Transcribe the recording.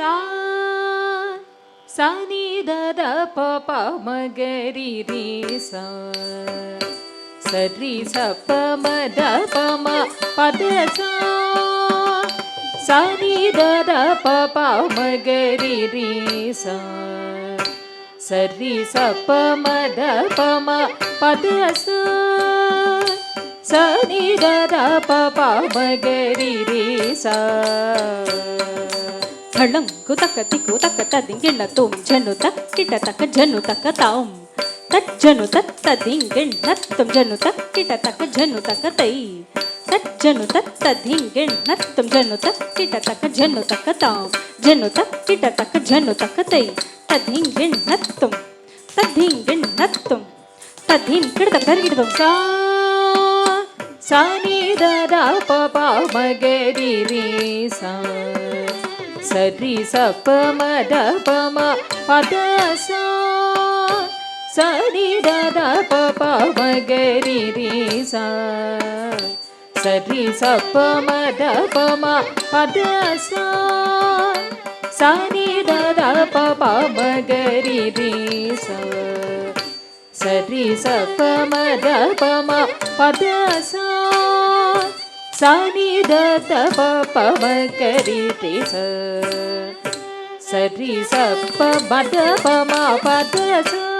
சா சனி தத பப மகரி ரீ சா சரி சப்ப மத பம பத சா சனி தத பப மகரி ரீ சா சரி சப்ப மத பம பத சா சனி தத பப மகரி ரீ சா ಧಳಂಗು ತಕ್ಕ ತಿಕ್ಕು ತಕ್ಕ ತದಿಂಗೆಣ್ಣ ತುಂ ಜನು ತಕ್ಕಿಟ ತಕ್ಕ ಜನು ತಕ್ಕ ತಾಂ ತಜ್ಜನು ತತ್ತ ದಿಂಗೆಣ್ಣ ತುಂ ಜನು ತಕ್ಕಿಟ ತಕ್ಕ ಜನು ತಕ್ಕ ತೈ ತಜ್ಜನು ತತ್ತ ದಿಂಗೆಣ್ಣ ತುಂ ಜನು ತಕ್ಕಿಟ ತಕ್ಕ ಜನು ತಕ್ಕ ತಾಂ ಜನು ತಕ್ಕಿಟ ತಕ್ಕ ಜನು ತಕ್ಕ ತೈ ತದಿಂಗೆಣ್ಣ ತುಂ ತದಿಂಗೆಣ್ಣ ತುಂ ತದಿಂ ಕಿಡದ ಕರ್ಗಿಡದು ಸಾ ಸನಿ ದದ ಪಪ ಮಗರಿ ರೀ ಸಾ ಸರಿ ಸಪ ಮದ ಪಮ ಪದ ಸಾ ಸನಿ ದದ ಪಪ ಮಗರಿ ರೀ ಸಾ ಸರಿ ಸಪ ಮದ ಪಮ ಪದ ಸಾ ಸನಿ ದದ ಪಪ ಮಗರಿ ರೀ ಸಾ ಸರಿ ಸಪ ಮದ ಪಮ ಪದ ಸಾ ಸನಿ ದದ ಪಪ ಮಗರಿ ರೀ ಸಾ ಸರಿ ಸಪ ಮದ ಪಮ ಪದ ಸಾ